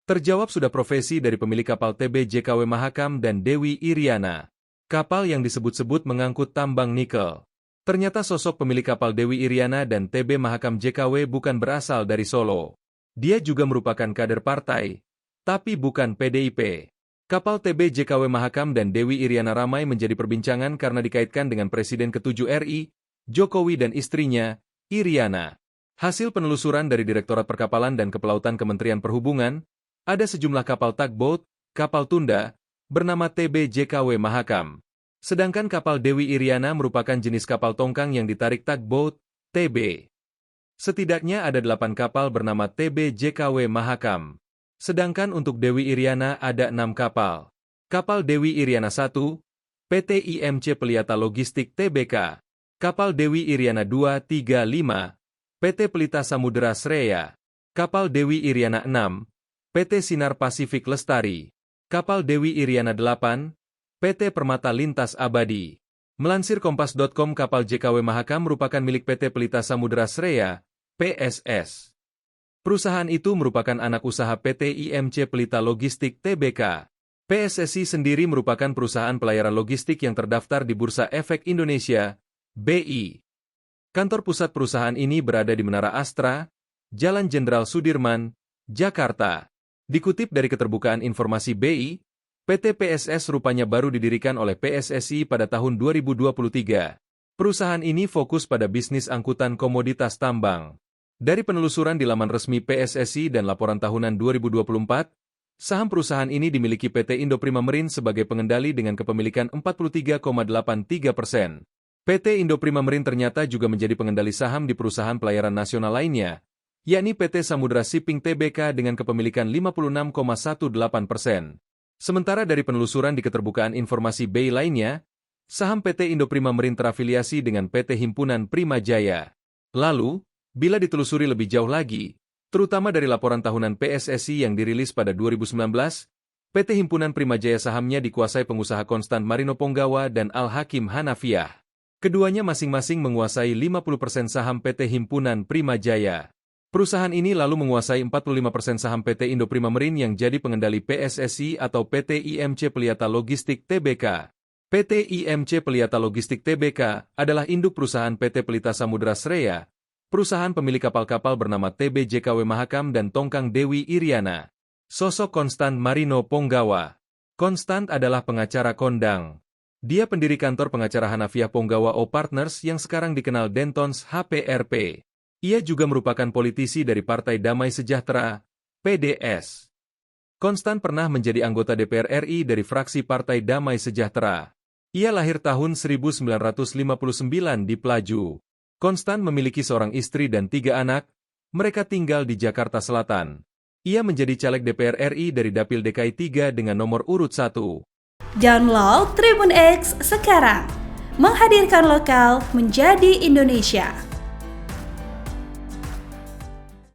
Terjawab sudah profesi dari pemilik kapal TB JKW Mahakam dan Dewi Iriana. Kapal yang disebut-sebut mengangkut tambang nikel. Ternyata sosok pemilik kapal Dewi Iriana dan TB Mahakam JKW bukan berasal dari Solo. Dia juga merupakan kader partai, tapi bukan PDIP. Kapal TB JKW Mahakam dan Dewi Iriana ramai menjadi perbincangan karena dikaitkan dengan Presiden ke-7 RI, Jokowi dan istrinya, Iriana. Hasil penelusuran dari Direktorat Perkapalan dan Kepelautan Kementerian Perhubungan, ada sejumlah kapal tugboat, kapal tunda, bernama TB JKW Mahakam. Sedangkan kapal Dewi Iriana merupakan jenis kapal tongkang yang ditarik tugboat, TB. Setidaknya ada 8 kapal bernama TB JKW Mahakam. Sedangkan untuk Dewi Iriana ada 6 kapal. Kapal Dewi Iriana 1, PT IMC Pelita Logistik Tbk. Kapal Dewi Iriana 2, 3, 5, PT Pelita Samudera Sreya. Kapal Dewi Iriana 6, PT Sinar Pasifik Lestari. Kapal Dewi Iriana 8, PT Permata Lintas Abadi. Melansir Kompas.com, kapal JKW Mahakam merupakan milik PT Pelita Samudera Sreya, PSS. Perusahaan itu merupakan anak usaha PT IMC Pelita Logistik Tbk. PSSI sendiri merupakan perusahaan pelayaran logistik yang terdaftar di Bursa Efek Indonesia, BI. Kantor pusat perusahaan ini berada di Menara Astra, Jalan Jenderal Sudirman, Jakarta. Dikutip dari keterbukaan informasi BI, PT PSS rupanya baru didirikan oleh PSSI pada tahun 2023. Perusahaan ini fokus pada bisnis angkutan komoditas tambang. Dari penelusuran di laman resmi PSSI dan laporan tahunan 2024, saham perusahaan ini dimiliki PT Indo Prima Marine sebagai pengendali dengan kepemilikan 43,83%. PT Indo Prima Marine ternyata juga menjadi pengendali saham di perusahaan pelayaran nasional lainnya, yakni PT Samudera Shipping Tbk dengan kepemilikan 56,18%. Sementara dari penelusuran di keterbukaan informasi BI lainnya, saham PT Indo Prima Marine terafiliasi dengan PT Himpunan Prima Jaya. Lalu, bila ditelusuri lebih jauh lagi, terutama dari laporan tahunan PSSI yang dirilis pada 2019, PT Himpunan Prima Jaya sahamnya dikuasai pengusaha Konstan Marino Ponggawa dan Al-Hakim Hanafiah. Keduanya masing-masing menguasai 50% saham PT Himpunan Prima Jaya. Perusahaan ini lalu menguasai 45% saham PT Indo Prima Marine yang jadi pengendali PSSI atau PT IMC Pelita Logistik Tbk. PT IMC Pelita Logistik Tbk adalah induk perusahaan PT Pelita Samudera Sreya, perusahaan pemilik kapal-kapal bernama TB JKW Mahakam dan Tongkang Dewi Iriana. Sosok Konstan Marino Ponggawa. Konstan adalah pengacara kondang. Dia pendiri kantor pengacara Hanafiah Ponggawa O Partners yang sekarang dikenal Dentons HPRP. Ia juga merupakan politisi dari Partai Damai Sejahtera, PDS. Konstan pernah menjadi anggota DPR RI dari fraksi Partai Damai Sejahtera. Ia lahir tahun 1959 di Pelaju. Konstan memiliki seorang istri dan 3 anak, mereka tinggal di Jakarta Selatan. Ia menjadi caleg DPR RI dari Dapil DKI 3 dengan nomor urut 1. Download Tribun X sekarang, menghadirkan lokal menjadi Indonesia.